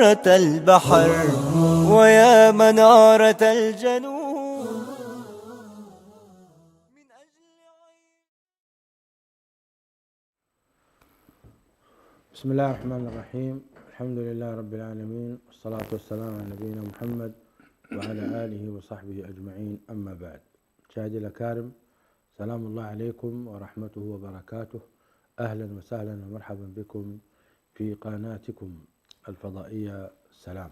بحيرة البحر ويا منارة الجنوب. بسم الله الرحمن الرحيم. الحمد لله رب العالمين، والصلاة والسلام على نبينا محمد وعلى آله وصحبه أجمعين، أما بعد. مشاهدي الأكارم، سلام الله عليكم ورحمته وبركاته. أهلا وسهلا ومرحبا بكم في قناتكم الفضائية السلام.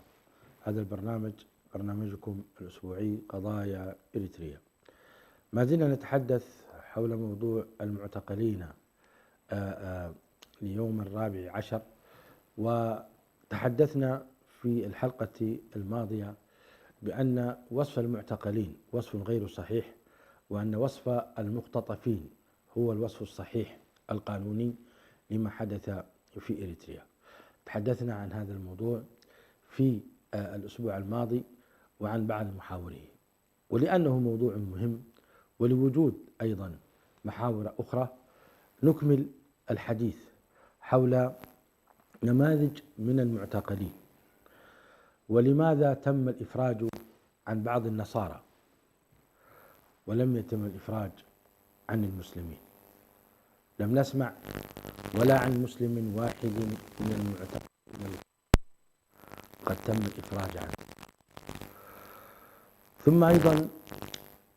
هذا البرنامج برنامجكم الأسبوعي قضايا إريتريا. ما زلنا نتحدث حول موضوع المعتقلين ليوم 14، وتحدثنا في الحلقة الماضية بأن وصف المعتقلين وصف غير صحيح، وأن وصف المختطفين هو الوصف الصحيح القانوني لما حدث في إريتريا. تحدثنا عن هذا الموضوع في الأسبوع الماضي وعن بعض محاوره، ولأنه موضوع مهم ولوجود أيضا محاور أخرى نكمل الحديث حول نماذج من المعتقلين، ولماذا تم الإفراج عن بعض النصارى ولم يتم الإفراج عن المسلمين. لم نسمع ولا عن مسلم واحد من المعتقلين قد تم الإفراج عنه. ثم أيضا،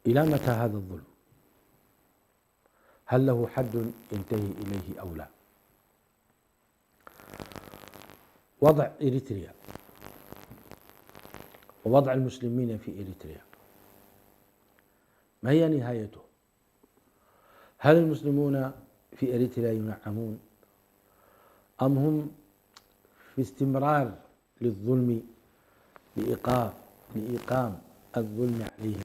إلى متى هذا الظلم؟ هل له حد ينتهي إليه أو لا؟ وضع إريتريا ووضع المسلمين في إريتريا، ما هي نهايته؟ هل المسلمون في إريتريا ينعمون أم هم في استمرار للظلم لإقام الظلم عليهم؟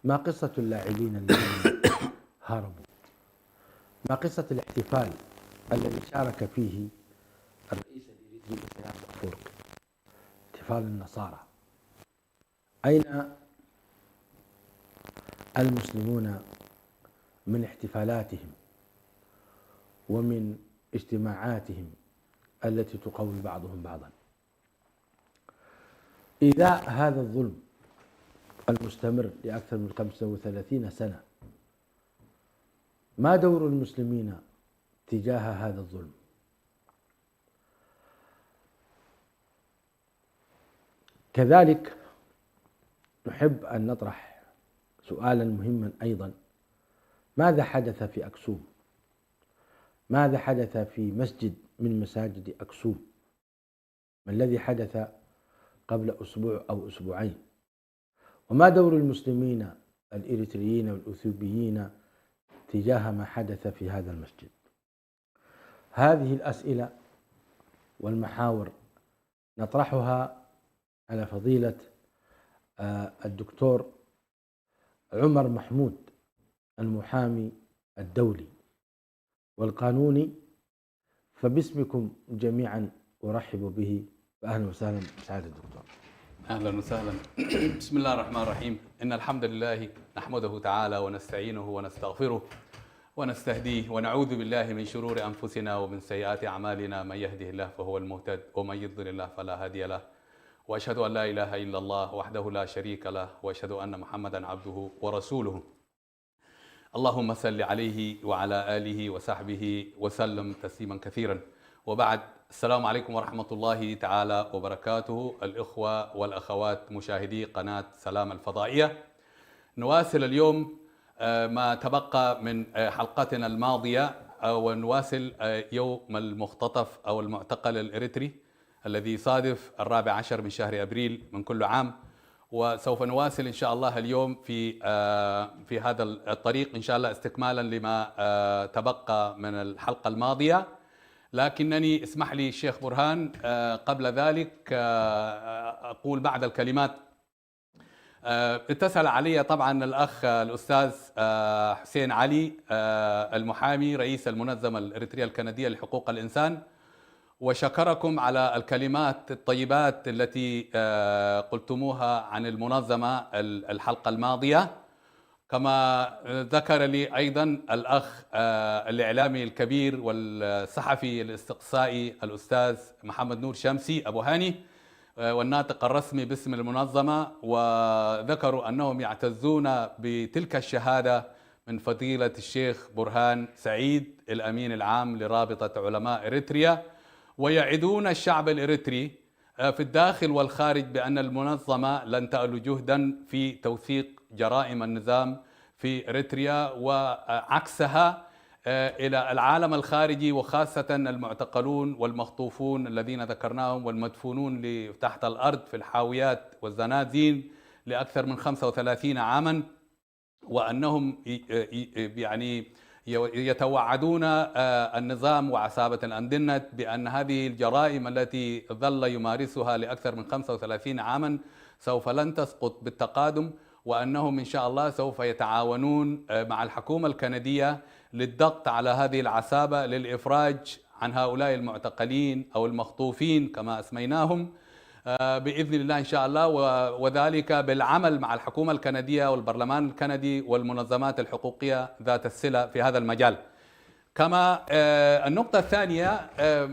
ما قصة اللاعبين الذين هربوا؟ ما قصة الاحتفال الذي شارك فيه الرئيس الإريتري إسياس أفورقي، احتفال النصارى؟ أين المسلمون من احتفالاتهم ومن اجتماعاتهم التي تقوي بعضهم بعضا؟ إذا هذا الظلم المستمر لأكثر من 35 سنة، ما دور المسلمين تجاه هذا الظلم؟ كذلك نحب أن نطرح سؤالا مهما أيضا: ماذا حدث في أكسوم؟ ماذا حدث في مسجد من مساجد أكسوم؟ ما الذي حدث قبل أسبوع أو أسبوعين؟ وما دور المسلمين الإريتريين والأثيوبيين تجاه ما حدث في هذا المسجد؟ هذه الأسئلة والمحاور نطرحها على فضيلة الدكتور عمر محمود، المحامي الدولي والقانوني، فباسمكم جميعا أرحب به، فأهلا وسهلا بسعادة الدكتور. أهلا وسهلا. بسم الله الرحمن الرحيم. إن الحمد لله نحمده تعالى ونستعينه ونستغفره ونستهديه ونعوذ بالله من شرور أنفسنا ومن سيئات أعمالنا. من يهده الله فهو المهتد ومن يضلل الله فلا هادي له، وأشهد أن لا إله إلا الله وحده لا شريك له، وأشهد أن محمدا عبده ورسوله. اللهم صل عليه وعلى آله وصحبه وسلم تسليما كثيرا، وبعد. السلام عليكم ورحمة الله تعالى وبركاته. الإخوة والأخوات مشاهدي قناة سلام الفضائية، نواصل اليوم ما تبقى من حلقتنا الماضية، ونواصل يوم المختطف أو المعتقل الإريتري الذي يصادف 14 من شهر أبريل من كل عام. وسوف نواصل إن شاء الله اليوم في هذا الطريق إن شاء الله، استكمالا لما تبقى من الحلقة الماضية. لكنني اسمح لي الشيخ برهان قبل ذلك أقول بعض الكلمات. اتصل علي طبعا الأخ الأستاذ حسين علي، المحامي رئيس المنظمة الإريترية الكندية لحقوق الإنسان، وشكركم على الكلمات الطيبات التي قلتموها عن المنظمة الحلقة الماضية. كما ذكر لي أيضا الأخ الإعلامي الكبير والصحفي الاستقصائي الأستاذ محمد نور شمسي أبو هاني والناطق الرسمي باسم المنظمة، وذكروا أنهم يعتزون بتلك الشهادة من فضيلة الشيخ برهان سعيد الأمين العام لرابطة علماء إريتريا، ويعدون الشعب الإريتري في الداخل والخارج بأن المنظمة لن تأل جهدا في توثيق جرائم النظام في إريتريا وعكسها إلى العالم الخارجي، وخاصة المعتقلون والمخطوفون الذين ذكرناهم والمدفونون تحت الأرض في الحاويات والزنازين لأكثر من 35 عاما، وأنهم يعني يتوعدون النظام وعصابة الأندنة بأن هذه الجرائم التي ظل يمارسها لأكثر من 35 عاما سوف لن تسقط بالتقادم، وأنهم إن شاء الله سوف يتعاونون مع الحكومة الكندية للضغط على هذه العصابة للإفراج عن هؤلاء المعتقلين أو المخطوفين كما أسميناهم بإذن الله إن شاء الله، وذلك بالعمل مع الحكومة الكندية والبرلمان الكندي والمنظمات الحقوقية ذات الصلة في هذا المجال. كما النقطة الثانية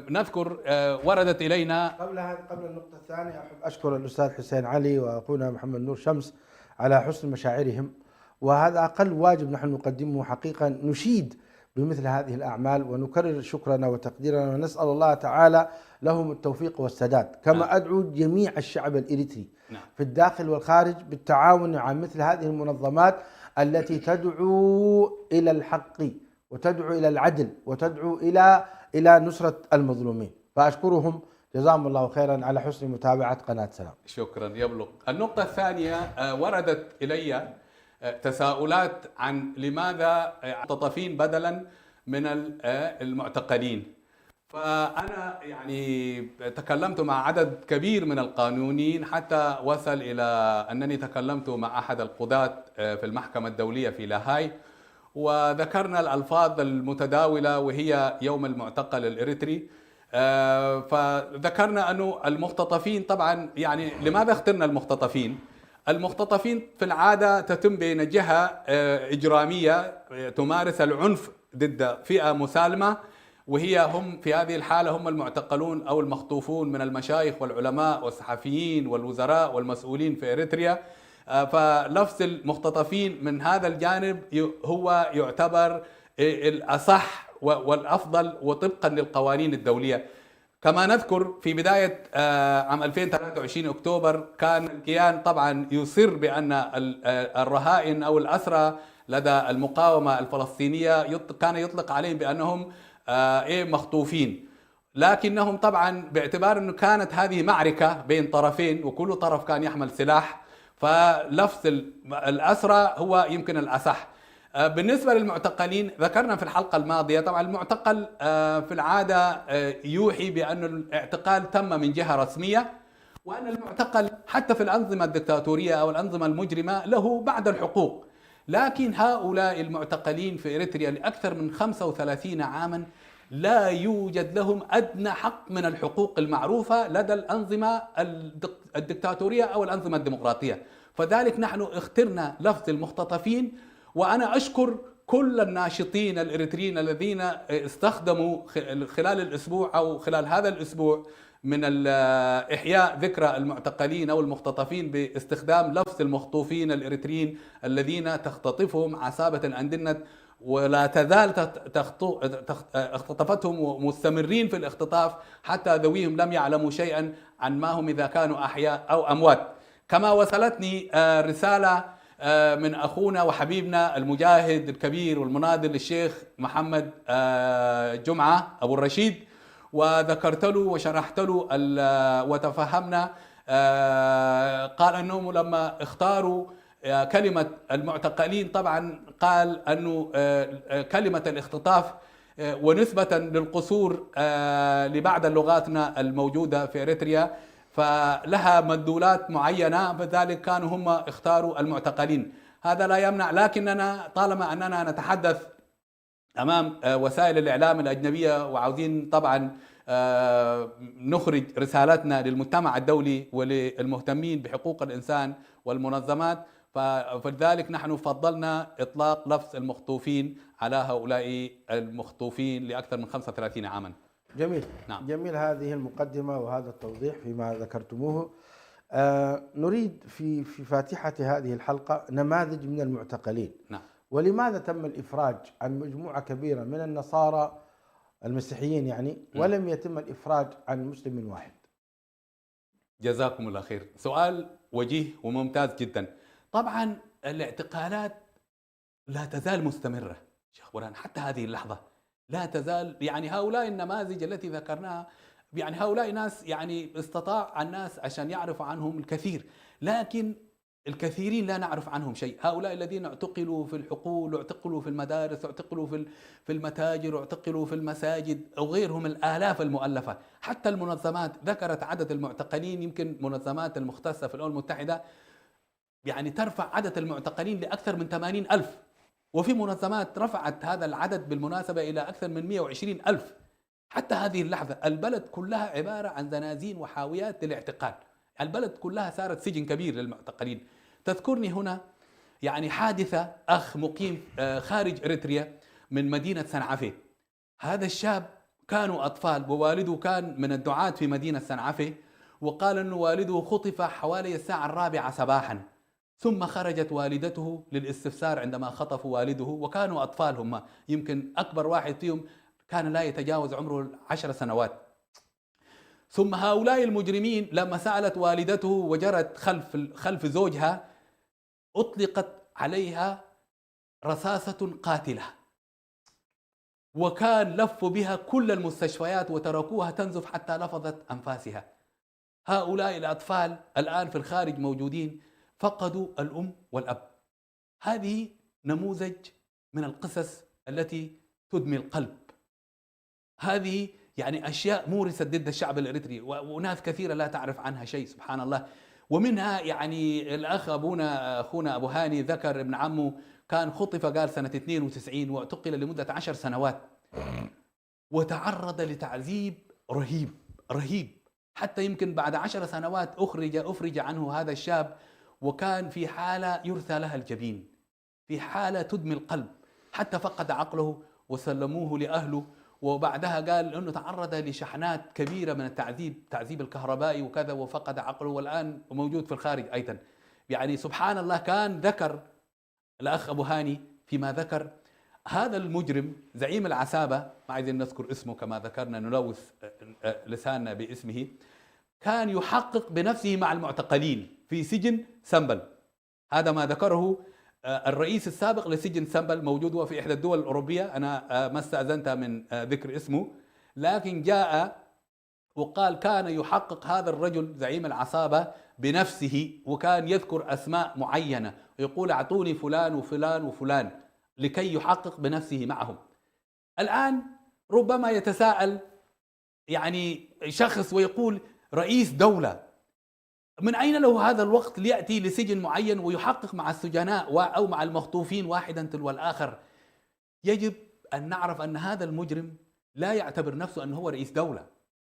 نذكر وردت إلينا قبل النقطة الثانية أحب أشكر الأستاذ حسين علي وأخونا محمد نور شمس على حسن مشاعرهم، وهذا أقل واجب نحن نقدمه حقيقة، نشيد بمثل هذه الأعمال ونكرر شكرنا وتقديرنا ونسأل الله تعالى لهم التوفيق والسداد. كما أدعو جميع الشعب الإريتري في الداخل والخارج بالتعاون مع مثل هذه المنظمات التي تدعو إلى الحق وتدعو إلى العدل وتدعو إلى نصرة المظلومين، فأشكرهم جزاهم الله خيرا على حسن متابعة قناة سلام. شكرا يبلغ. النقطة الثانية وردت إلي تساؤلات عن لماذا مختطفين بدلا من المعتقلين، فأنا يعني تكلمت مع عدد كبير من القانونيين حتى وصل إلى أنني تكلمت مع أحد القضاة في المحكمة الدولية في لاهاي، وذكرنا الألفاظ المتداولة وهي يوم المعتقل الإريتري، فذكرنا أنه المختطفين طبعا يعني لماذا اخترنا المختطفين؟ المختطفين في العادة تتم بين جهة إجرامية تمارس العنف ضد فئة مسالمة، هم في هذه الحالة هم المعتقلون أو المخطوفون من المشايخ والعلماء والصحفيين والوزراء والمسؤولين في إريتريا. فلفظ المختطفين من هذا الجانب هو يعتبر الأصح والأفضل وطبقا للقوانين الدولية. كما نذكر في بداية عام 2023 أكتوبر كان الكيان طبعا يصر بأن الرهائن أو الأسرى لدى المقاومة الفلسطينية كان يطلق عليهم بأنهم مخطوفين، لكنهم طبعا باعتبار أنه كانت هذه معركة بين طرفين وكل طرف كان يحمل سلاح، فلفظ الأسرى هو يمكن الأصح. بالنسبة للمعتقلين ذكرنا في الحلقة الماضية طبعا المعتقل في العادة يوحي بأن الاعتقال تم من جهة رسمية، وأن المعتقل حتى في الأنظمة الدكتاتورية أو الأنظمة المجرمة له بعض الحقوق، لكن هؤلاء المعتقلين في إريتريا لأكثر من 35 عاما لا يوجد لهم أدنى حق من الحقوق المعروفة لدى الأنظمة الدكتاتورية أو الأنظمة الديمقراطية، فذلك نحن اخترنا لفظ المختطفين. وأنا أشكر كل الناشطين الإريتريين الذين استخدموا خلال الأسبوع أو خلال هذا الأسبوع من إحياء ذكرى المعتقلين أو المختطفين باستخدام لفظ المخطوفين الإريتريين الذين تختطفهم عصابة الأندنة ولا تزال اختطفتهم ومستمرين في الاختطاف حتى ذويهم لم يعلموا شيئا عن ما هم إذا كانوا أحياء أو أموات. كما وصلتني رسالة من أخونا وحبيبنا المجاهد الكبير والمناضل للشيخ محمد جمعة أبو الرشيد، وذكرت له وشرحت له وتفهمنا. قال أنهم لما اختاروا كلمة المعتقلين طبعا قال أنه كلمة الاختطاف ونسبة للقصور لبعض لغاتنا الموجودة في إريتريا فلها مدلولات معينة، فذلك كانوا هم اختاروا المعتقلين. هذا لا يمنع، لكننا طالما أننا نتحدث أمام وسائل الإعلام الأجنبية وعاوزين طبعا نخرج رسالتنا للمجتمع الدولي وللمهتمين بحقوق الإنسان والمنظمات، فلذلك نحن فضلنا إطلاق لفظ المخطوفين على هؤلاء المخطوفين لأكثر من 35 عاما. جميل. نعم. جميل هذه المقدمة وهذا التوضيح فيما ذكرتموه. نريد في فاتحة هذه الحلقة نماذج من المعتقلين. نعم. ولماذا تم الإفراج عن مجموعة كبيرة من النصارى المسيحيين يعني، ولم يتم الإفراج عن مسلم واحد؟ جزاكم الله خير، سؤال وجيه وممتاز جدا. طبعا الاعتقالات لا تزال مستمرة شيخ برهان حتى هذه اللحظة، لا تزال. يعني هؤلاء النماذج التي ذكرناها، يعني هؤلاء ناس يعني استطاع الناس عشان يعرفوا عنهم الكثير، لكن الكثيرين لا نعرف عنهم شيء. هؤلاء الذين اعتقلوا في الحقول، اعتقلوا في المدارس، اعتقلوا في المتاجر، اعتقلوا في المساجد أو غيرهم، الآلاف المؤلفة. حتى المنظمات ذكرت عدد المعتقلين، يمكن منظمات المختصة في الأمم المتحدة يعني ترفع عدد المعتقلين لأكثر من 80,000، وفي منظمات رفعت هذا العدد بالمناسبة إلى أكثر من 120,000. حتى هذه اللحظة البلد كلها عبارة عن زنازين وحاويات للاعتقال، البلد كلها صارت سجن كبير للمعتقلين. تذكرني هنا يعني حادثة أخ مقيم خارج إريتريا من مدينة سنعفة. هذا الشاب كانوا أطفال ووالده كان من الدعاة في مدينة سنعفة، وقال أن والده خطف حوالي الساعة 4 صباحا، ثم خرجت والدته للاستفسار عندما خطفوا والده، وكانوا أطفال هم، يمكن أكبر واحد فيهم كان لا يتجاوز عمره 10 سنوات. ثم هؤلاء المجرمين لما سألت والدته وجرت خلف زوجها، أطلقت عليها رصاصة قاتلة، وكان لفوا بها كل المستشفيات وتركوها تنزف حتى لفظت أنفاسها. هؤلاء الأطفال الآن في الخارج موجودين، فقدوا الأم والأب. هذه نموذج من القصص التي تدمي القلب. هذه يعني أشياء مورست ضد الشعب الإريتري، وناس كثيرة لا تعرف عنها شيء سبحان الله. ومنها يعني الأخ أخونا أبو هاني ذكر ابن عمه كان خطف قال سنة 92 واعتقل لمدة 10 سنوات، وتعرض لتعذيب رهيب رهيب، حتى يمكن بعد 10 سنوات أفرج عنه هذا الشاب، وكان في حالة يرثى لها الجبين، في حالة تدمي القلب، حتى فقد عقله وسلموه لأهله. وبعدها قال أنه تعرض لشحنات كبيرة من التعذيب الكهربائي وكذا، وفقد عقله، والآن موجود في الخارج أيضا. يعني سبحان الله. كان ذكر الأخ أبو هاني فيما ذكر هذا المجرم زعيم العسابة، ما عايزين نذكر اسمه كما ذكرنا نلوث لساننا باسمه، كان يحقق بنفسه مع المعتقلين في سجن سنبل. هذا ما ذكره الرئيس السابق لسجن سنبل، موجود هو في إحدى الدول الأوروبية، أنا ما استأذنت من ذكر اسمه، لكن جاء وقال كان يحقق هذا الرجل زعيم العصابة بنفسه، وكان يذكر أسماء معينة ويقول أعطوني فلان وفلان وفلان لكي يحقق بنفسه معهم. الآن ربما يتساءل يعني شخص ويقول رئيس دولة، من أين له هذا الوقت ليأتي لسجن معين ويحقق مع السجناء أو مع المخطوفين واحدا تلو الآخر؟ يجب أن نعرف أن هذا المجرم لا يعتبر نفسه أنه هو رئيس دولة،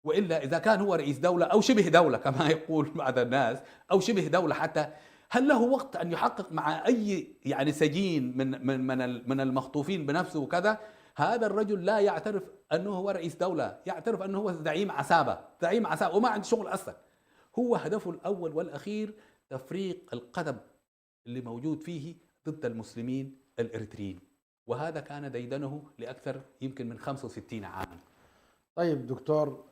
وإلا إذا كان هو رئيس دولة أو شبه دولة كما يقول بعض الناس، أو شبه دولة حتى، هل له وقت أن يحقق مع أي يعني سجين من المخطوفين بنفسه وكذا؟ هذا الرجل لا يعترف أنه هو رئيس دولة، يعترف أنه هو زعيم عسابة وما عنده شغل أصلا. هو هدفه الأول والأخير تفريق القدم اللي موجود فيه ضد المسلمين الإريتريين، وهذا كان ديدنه لأكثر يمكن من 65 عاما. طيب دكتور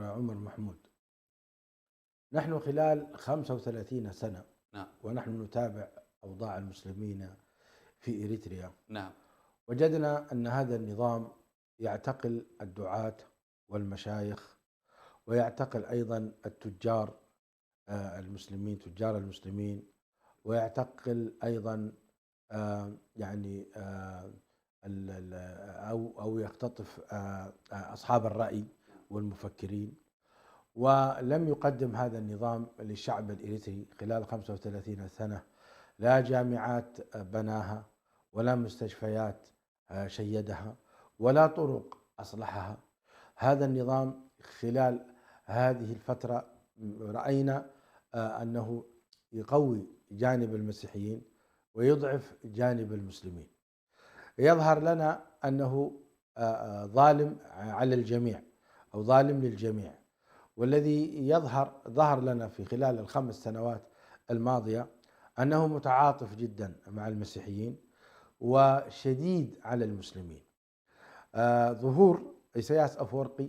عمر محمود، نحن خلال 35 سنة نعم. ونحن نتابع أوضاع المسلمين في إريتريا. نعم. وجدنا أن هذا النظام يعتقل الدعاة والمشايخ، ويعتقل أيضا التجار المسلمين، ويعتقل أيضا يعني أو يختطف أصحاب الرأي والمفكرين. ولم يقدم هذا النظام للشعب الإريتري خلال 35 سنة لا جامعات بناها، ولا مستشفيات شيدها، ولا طرق أصلحها. هذا النظام خلال هذه الفترة رأينا أنه يقوي جانب المسيحيين ويضعف جانب المسلمين. يظهر لنا أنه ظالم على الجميع أو ظالم للجميع، والذي ظهر لنا في خلال ال5 سنوات الماضية أنه متعاطف جدا مع المسيحيين وشديد على المسلمين. ظهور إسياس أفورقي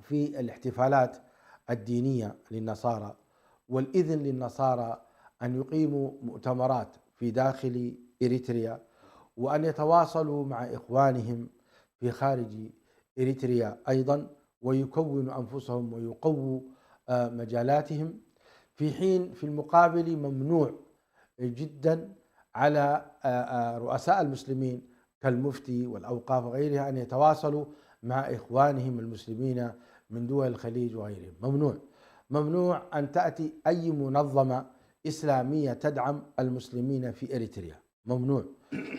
في الاحتفالات الدينية للنصارى والإذن للنصارى أن يقيموا مؤتمرات في داخل إريتريا وأن يتواصلوا مع إخوانهم في خارج إريتريا أيضا ويكونوا أنفسهم ويقووا مجالاتهم، في حين في المقابل ممنوع جدا على رؤساء المسلمين كالمفتي والأوقاف وغيرها أن يتواصلوا مع إخوانهم المسلمين من دول الخليج وغيرهم. ممنوع أن تأتي أي منظمة إسلامية تدعم المسلمين في إريتريا،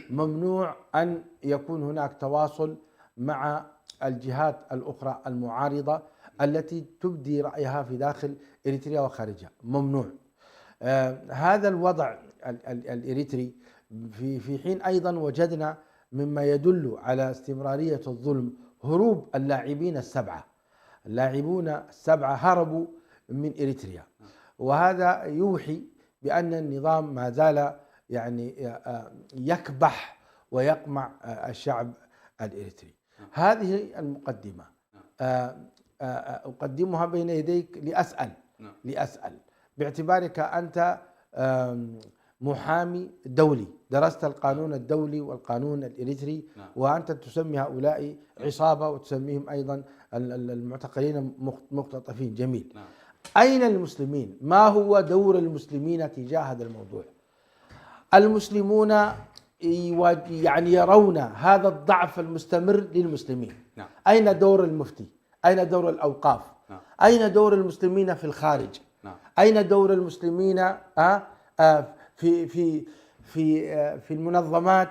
ممنوع أن يكون هناك تواصل مع الجهات الأخرى المعارضة التي تبدي رأيها في داخل إريتريا وخارجها، ممنوع. هذا الوضع الإريتري في حين أيضا وجدنا مما يدل على استمرارية الظلم هروب اللاعبون السبعة هربوا من إريتريا، وهذا يوحي بأن النظام ما زال يعني يكبح ويقمع الشعب الإريتري. هذه المقدمة أقدمها بين يديك لأسأل باعتبارك أنت محامي دولي، درست القانون الدولي والقانون الإريتري، وأنت تسمي هؤلاء عصابة وتسميهم أيضا المعتقلين مختطفين. جميل. أين المسلمين؟ ما هو دور المسلمين تجاه هذا الموضوع؟ المسلمون يعني يرون هذا الضعف المستمر للمسلمين. أين دور المفتي؟ أين دور الأوقاف؟ أين دور المسلمين في الخارج؟ أين دور المسلمين في في في في المنظمات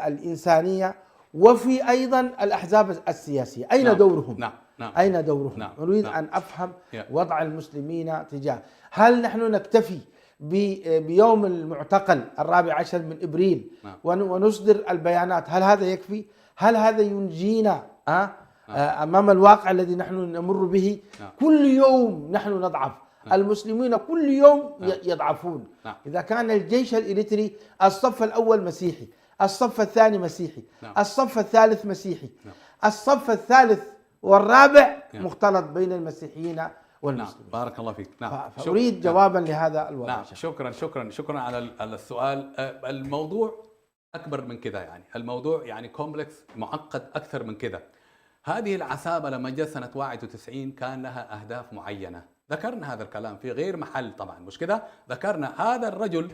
الإنسانية وفي أيضا الأحزاب السياسية؟ أين دورهم؟ أين دورهم؟ أريد أن أفهم وضع المسلمين تجاه. هل نحن نكتفي بيوم المعتقل 14 من إبريل ونصدر البيانات؟ هل هذا يكفي؟ هل هذا ينجينا أمام الواقع الذي نحن نمر به؟ كل يوم نحن نضعف، المسلمين كل يوم يضعفون. إذا كان الجيش الإريتري الصف الأول مسيحي، الصف الثاني مسيحي، الصف الثالث مسيحي، الصف الثالث والرابع مختلط بين المسيحيين والمسلمين. بارك الله فيك. فأريد جوابا لهذا الوضع. شكرا على السؤال. الموضوع أكبر من كذا، يعني الموضوع يعني كومبلكس، معقد أكثر من كذا. هذه العصابة لما جاء سنة 91 كان لها أهداف معينة، ذكرنا هذا الكلام في غير محل طبعا، مش كده؟ ذكرنا هذا الرجل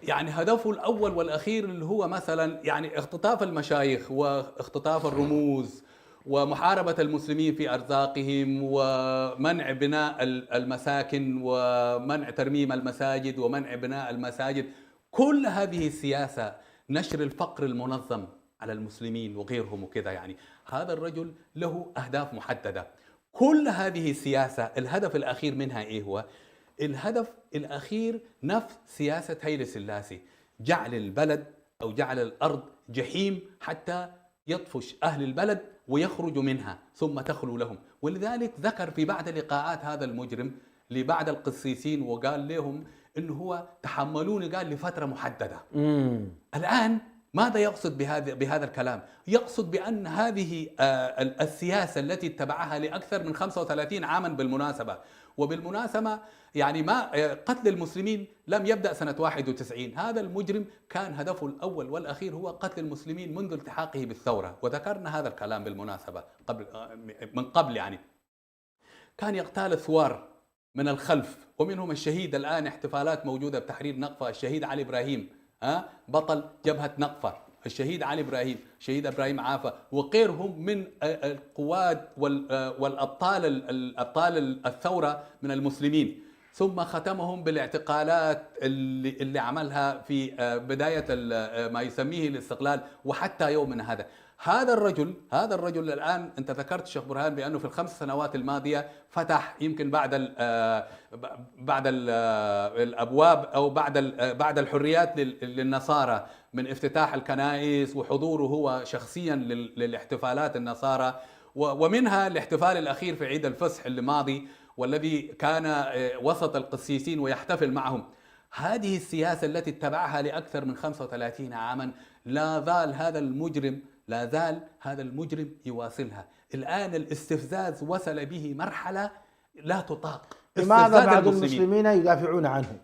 يعني هدفه الأول والأخير اللي هو مثلا يعني اختطاف المشايخ واختطاف الرموز ومحاربة المسلمين في أرزاقهم ومنع بناء المساكن ومنع ترميم المساجد ومنع بناء المساجد. كل هذه السياسة، نشر الفقر المنظم على المسلمين وغيرهم وكذا، يعني هذا الرجل له أهداف محددة. كل هذه السياسة الهدف الأخير منها إيه هو؟ الهدف الأخير نفس سياسة هيلي سلاسي، جعل البلد أو جعل الأرض جحيم حتى يطفش أهل البلد ويخرجوا منها ثم تخلو لهم. ولذلك ذكر في بعض لقاءات هذا المجرم لبعض القسيسين وقال لهم إنه هو تحملوني، قال لفترة محددة. الآن ماذا يقصد بهذا الكلام؟ يقصد بأن هذه السياسة التي اتبعها لأكثر من 35 عاما بالمناسبة، وبالمناسبة يعني ما قتل المسلمين لم يبدأ سنة 91. هذا المجرم كان هدفه الأول والأخير هو قتل المسلمين منذ التحاقه بالثورة، وذكرنا هذا الكلام بالمناسبة من قبل. يعني كان يغتال الثوار من الخلف، ومنهم الشهيد الآن احتفالات موجودة بتحرير نقفة، الشهيد علي إبراهيم بطل جبهة نقفة، الشهيد علي إبراهيم، الشهيد إبراهيم عافا، وغيرهم من القواد والأبطال الثورة من المسلمين. ثم ختمهم بالاعتقالات اللي عملها في بداية ما يسميه الاستقلال وحتى يومنا هذا. هذا الرجل الآن أنت ذكرت شيخ برهان بأنه في ال5 سنوات الماضية فتح يمكن بعد الأبواب أو بعد الحريات للنصارى من افتتاح الكنائس وحضوره هو شخصيا للاحتفالات النصارى، ومنها الاحتفال الأخير في عيد الفصح الماضي والذي كان وسط القسيسين ويحتفل معهم. هذه السياسة التي اتبعها لأكثر من 35 عاما لا زال هذا المجرم يواصلها. الآن الاستفزاز وصل به مرحلة لا تطاق. لماذا بعض المسلمين يدافعون عنه؟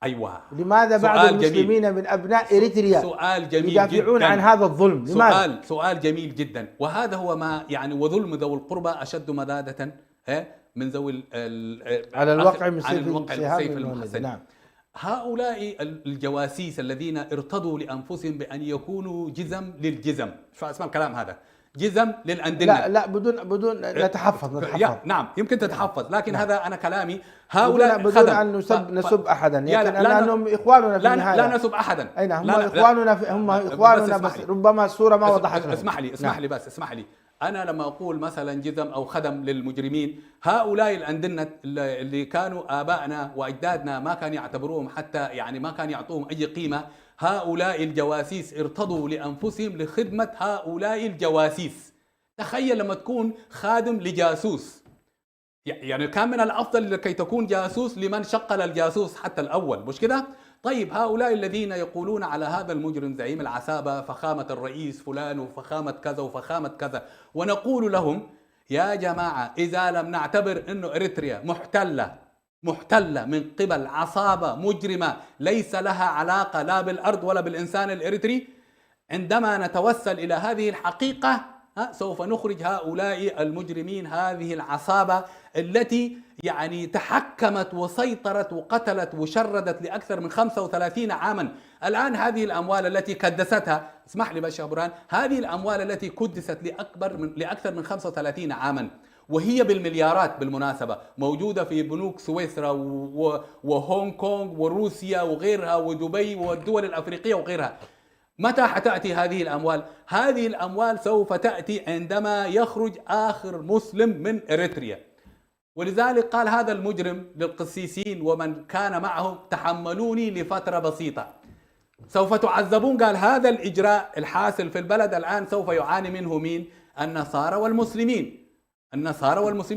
أيوة، لماذا بعض المسلمين من أبناء إريتريا يدافعون عن هذا الظلم؟ لماذا؟ سؤال جميل جدا، وهذا هو ما يعني وظلم ذوي القربى أشد مذادة من ذوي على الواقع من سيف المحسن. نعم. هؤلاء الجواسيس الذين ارتضوا لأنفسهم بأن يكونوا جزم للجزم، شو اسمه الكلام هذا؟ جزم للأندنة. لا بدون نتحفظ. نعم يمكن تتحفظ، لكن نعم. هذا أنا كلامي. هؤلاء بدون أن نسب أحدا، لأنهم إخواننا في النهاية. لا نسب أحدا. أي نعم، هم إخواننا بس ربما الصورة ما وضحت لهم. اسمح لي أنا لما أقول مثلا جزم أو خدم للمجرمين، هؤلاء الأندنة اللي كانوا آبائنا وأجدادنا ما كانوا يعتبروهم حتى يعني ما كانوا يعطوهم أي قيمة، هؤلاء الجواسيس ارتضوا لأنفسهم لخدمة هؤلاء الجواسيس. تخيل لما تكون خادم لجاسوس، يعني كان من الأفضل لكي تكون جاسوس لمن شقل الجاسوس حتى الأول، مش كده؟ طيب هؤلاء الذين يقولون على هذا المجرم زعيم العسابة فخامة الرئيس فلان وفخامة كذا وفخامة كذا، ونقول لهم يا جماعة إذا لم نعتبر أنه إريتريا محتلة من قبل عصابة مجرمة ليس لها علاقة لا بالأرض ولا بالإنسان الإريتري، عندما نتوسل إلى هذه الحقيقة سوف نخرج هؤلاء المجرمين، هذه العصابة التي يعني تحكمت وسيطرت وقتلت وشردت لأكثر من 35 عاما. الآن هذه الأموال التي كدستها، اسمح لي باشا برهان، هذه الأموال التي كدست لأكثر من 35 عاما وهي بالمليارات بالمناسبة، موجودة في بنوك سويسرا وهونغ كونغ وروسيا وغيرها ودبي والدول الأفريقية وغيرها. متى حتأتي هذه الأموال؟ هذه الأموال سوف تأتي عندما يخرج آخر مسلم من إريتريا. ولذلك قال هذا المجرم للقسيسين ومن كان معه تحملوني لفترة بسيطة سوف تعذبون. قال هذا الإجراء الحاصل في البلد الآن سوف يعاني منه مين؟ النصارى والمسلمين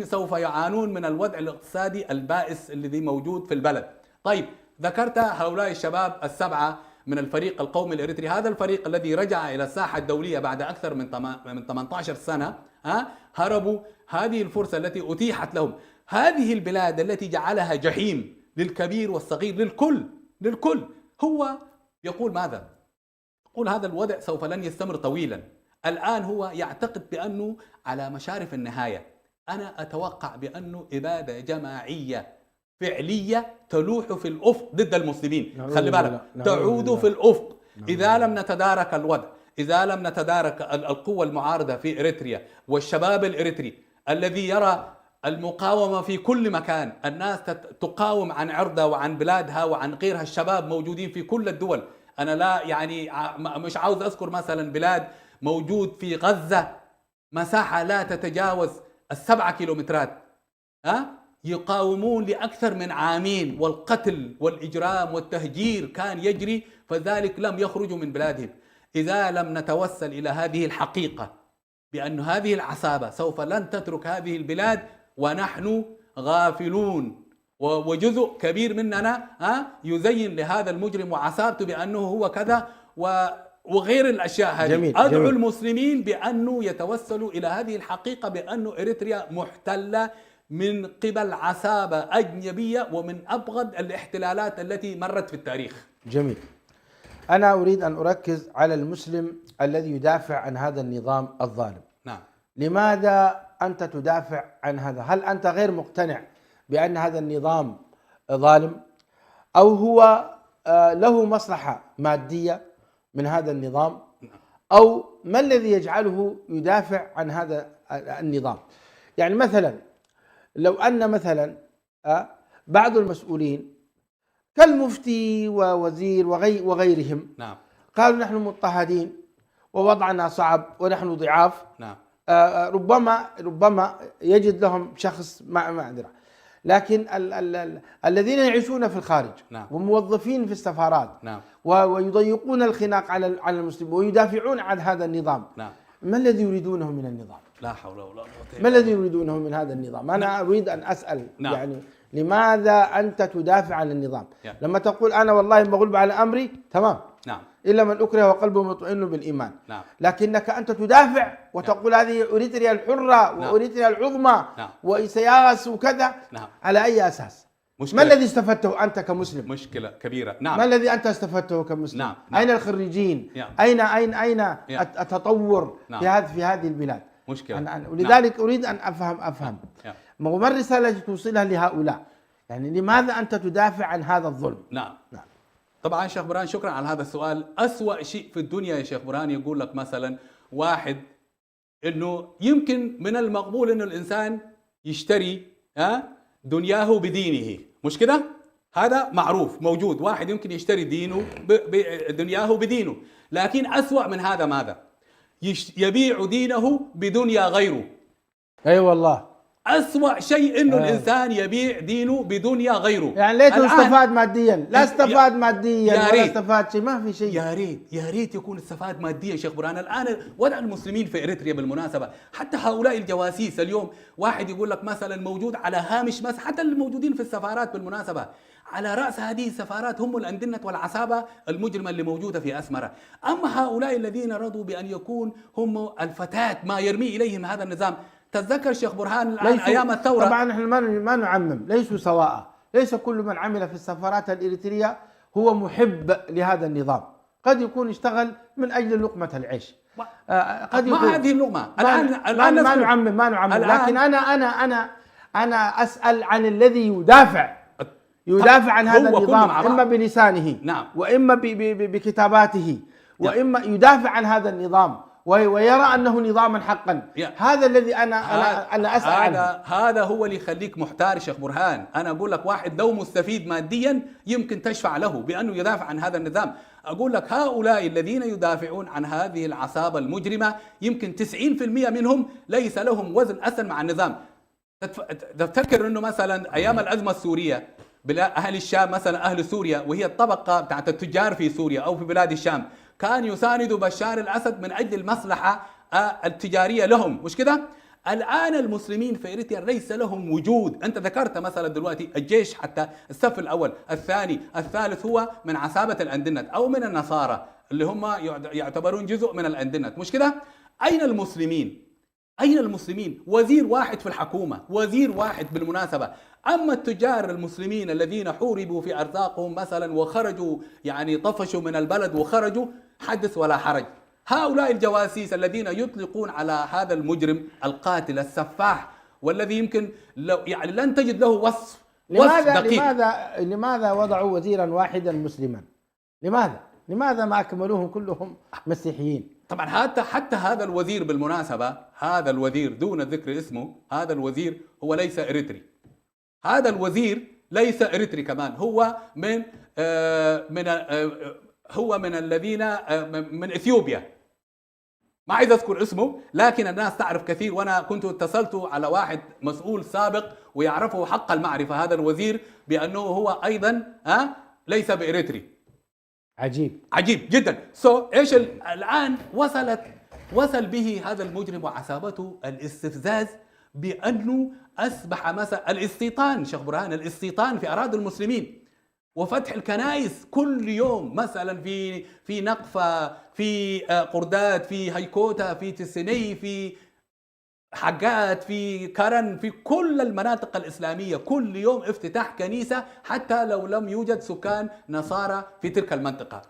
سوف يعانون من الوضع الاقتصادي البائس الذي موجود في البلد. طيب ذكرت هؤلاء الشباب ال7 من الفريق القومي الإريتري، هذا الفريق الذي رجع إلى الساحة الدولية بعد أكثر من 18 سنة، هربوا هذه الفرصة التي أتيحت لهم. هذه البلاد التي جعلها جحيم للكبير والصغير للكل هو يقول ماذا؟ يقول هذا الوضع سوف لن يستمر طويلا. الآن هو يعتقد بأنه على مشارف النهاية. أنا أتوقع بأنه إبادة جماعية فعلية تلوح في الأفق ضد المسلمين. خلي بالك تعود في الأفق إذا لم نتدارك الوضع، إذا لم نتدارك القوة المعارضة في إريتريا والشباب الإريتري الذي يرى المقاومة في كل مكان، الناس تقاوم عن عرضها وعن بلادها وعن غيرها، الشباب موجودين في كل الدول. أنا لا يعني مش عاوز أذكر مثلا بلاد موجود في غزة مساحة لا تتجاوز 7 كيلومترات، يقاومون لأكثر من عامين، والقتل والإجرام والتهجير كان يجري، فذلك لم يخرجوا من بلادهم. إذا لم نتوسل إلى هذه الحقيقة بأن هذه العصابة سوف لن تترك هذه البلاد ونحن غافلون، وجزء كبير مننا يزين لهذا المجرم وعصابته بأنه هو كذا وغير الأشياء هذه. أدعو المسلمين بأنه يتوسلوا إلى هذه الحقيقة بأنه إريتريا محتلة من قبل عصابة أجنبية ومن أبغض الاحتلالات التي مرت في التاريخ. جميل. أنا أريد أن أركز على المسلم الذي يدافع عن هذا النظام الظالم. نعم. لماذا أنت تدافع عن هذا؟ هل أنت غير مقتنع بأن هذا النظام ظالم، أو هو له مصلحة مادية من هذا النظام، أو ما الذي يجعله يدافع عن هذا النظام؟ يعني مثلا لو أن مثلا بعض المسؤولين كالمفتي ووزير وغيرهم نعم. قالوا نحن مضطهدين ووضعنا صعب ونحن ضعاف. نعم. ربما يجد لهم شخص ما أدري، لكن الذين يعيشون في الخارج نعم. وموظفين في السفارات نعم. ويضيقون الخناق على المسلمين ويدافعون عن هذا النظام، نعم. ما الذي يريدونه من النظام؟ لا حول ولا قوة إلا ما الذي يريدونه من هذا النظام؟ أنا أريد أن أسأل نعم. يعني لماذا أنت تدافع عن النظام؟ يعني. لما تقول أنا والله مغلوب على أمري، تمام، نعم. إلا من أكره وقلبه مطمئن بالإيمان. نعم. لكنك أنت تدافع وتقول هذه أريتريا الحرة وأريتريا العظمى وإسياس وكذا. نعم. على أي أساس؟ مشكلة. ما الذي استفدته أنت كمسلم؟ مشكلة كبيرة. نعم. ما الذي أنت استفدته كمسلم؟ نعم. أين الخريجين؟ نعم. أين التطور في هذه البلاد؟ مشكلة. ولذلك أريد أن أفهم ما الرسالة التي توصلها لهؤلاء؟ يعني لماذا أنت تدافع عن هذا الظلم؟ نعم. طبعا شيخ برهان شكرا على هذا السؤال. أسوأ شيء في الدنيا يا شيخ برهان يقول لك مثلا واحد انه يمكن من المقبول انه الانسان يشتري دنياه بدينه، مش كده؟ هذا معروف موجود، واحد يمكن يشتري دنياه بدينه، لكن أسوأ من هذا ماذا؟ يبيع دينه بدنيا غيره. اي والله أسوأ شيء انه الانسان يبيع دينه بدنيا غيره. يعني ليته استفاد ماديا، لا استفاد ماديا ولا استفاد شيء، ما في شيء. يا ريت يكون استفاد ماديا شيخ برهان. الان وضع المسلمين في اريتريا بالمناسبه، حتى هؤلاء الجواسيس اليوم واحد يقول لك مثلا موجود على هامش مثلا، حتى الموجودين في السفارات بالمناسبه على راس هذه السفارات هم الأندنة والعصابه المجرمه اللي موجوده في اسمره. اما هؤلاء الذين رضوا بان يكون هم الفتاه ما يرمي اليهم هذا النظام. تتذكر شيخ برهان الآن أيام الثورة، طبعا نحن ما نعمم، ليسوا سواء، ليس كل من عمل في السفارات الإريترية هو محب لهذا النظام، قد يكون اشتغل من أجل لقمة العيش، قد يكون ما هذه اللقمة. الآن ما نعمم، لكن أنا أسأل عن الذي يدافع عن هذا النظام، إما بلسانه نعم. وإما بكتاباته وإما يدافع عن هذا النظام ويرى أنه نظاما حقا. هذا الذي أنا أسأل عنه. هذا هو اللي يخليك محتار شيخ برهان. أنا أقول لك واحد لو مستفيد ماديا يمكن تشفع له بأنه يدافع عن هذا النظام. أقول لك هؤلاء الذين يدافعون عن هذه العصابة المجرمة يمكن 90% منهم ليس لهم وزن أصلا مع النظام. تفتكر أنه مثلا أيام الأزمة السورية أهل الشام مثلا، أهل سوريا وهي الطبقة بتاعت التجار في سوريا أو في بلاد الشام، كان يساند بشار الأسد من أجل المصلحة التجارية لهم، مش كده؟ الآن المسلمين في إريتريا ليس لهم وجود. أنت ذكرت مثلا دلوقتي الجيش، حتى الصف الأول الثاني الثالث هو من عصابة الأندنة أو من النصارى اللي هم يعتبرون جزء من الأندنة، مش كده؟ أين المسلمين؟ أين المسلمين؟ وزير واحد في الحكومة، وزير واحد بالمناسبة. أما التجار المسلمين الذين حوربوا في أرزاقهم مثلا وخرجوا يعني طفشوا من البلد وخرجوا، حدث ولا حرج. هؤلاء الجواسيس الذين يطلقون على هذا المجرم القاتل السفاح والذي يمكن يعني لن تجد له وصف دقيق. لماذا وضعوا وزيرا واحدا مسلما؟ لماذا ما أكملوهم كلهم مسيحيين؟ طبعا حتى هذا الوزير بالمناسبة، هذا الوزير دون ذكر اسمه، هذا الوزير هو ليس إريتري. هذا الوزير ليس إريتري كمان، هو من الذين من إثيوبيا. ما عايز أذكر اسمه لكن الناس تعرف كثير، وأنا كنت اتصلت على واحد مسؤول سابق ويعرفه حق المعرفة هذا الوزير بأنه هو أيضا ليس بإريتري. عجيب جدا. ايش الآن وصل به هذا المجرم وعصابته الاستفزاز بأنه أصبح مثلا الاستيطان شيخ برهان، الاستيطان في أراضي المسلمين وفتح الكنائس كل يوم، مثلا في نقفة، في قرداد، في هيكوتا، في تسني، في حقات، في كرن، في كل المناطق الإسلامية كل يوم افتتاح كنيسة حتى لو لم يوجد سكان نصارى في تلك المنطقة.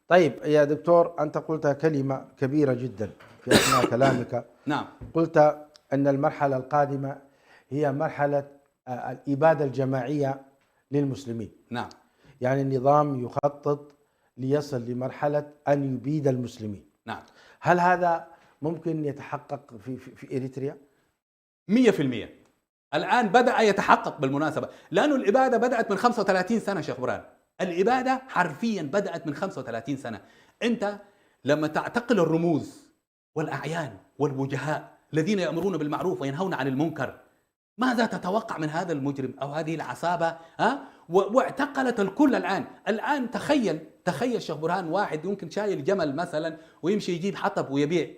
طيب يا دكتور، أنت قلت كلمة كبيرة جدا في أثناء كلامك. نعم. قلت أن المرحلة القادمة هي مرحلة الإبادة الجماعية للمسلمين. نعم. يعني النظام يخطط ليصل لمرحلة أن يبيد المسلمين. نعم. هل هذا ممكن يتحقق في إريتريا؟ 100%. الآن بدأ يتحقق بالمناسبة، لأنه الإبادة بدأت من 35 سنة شيخ برهان. الإبادة حرفيا بدأت من 35 سنة. أنت لما تعتقل الرموز والأعيان والوجهاء الذين يأمرون بالمعروف وينهون عن المنكر، ماذا تتوقع من هذا المجرم أو هذه العصابة؟ واعتقلت الكل الآن تخيل شيخ برهان، واحد يمكن شايل جمل مثلا ويمشي يجيب حطب ويبيع،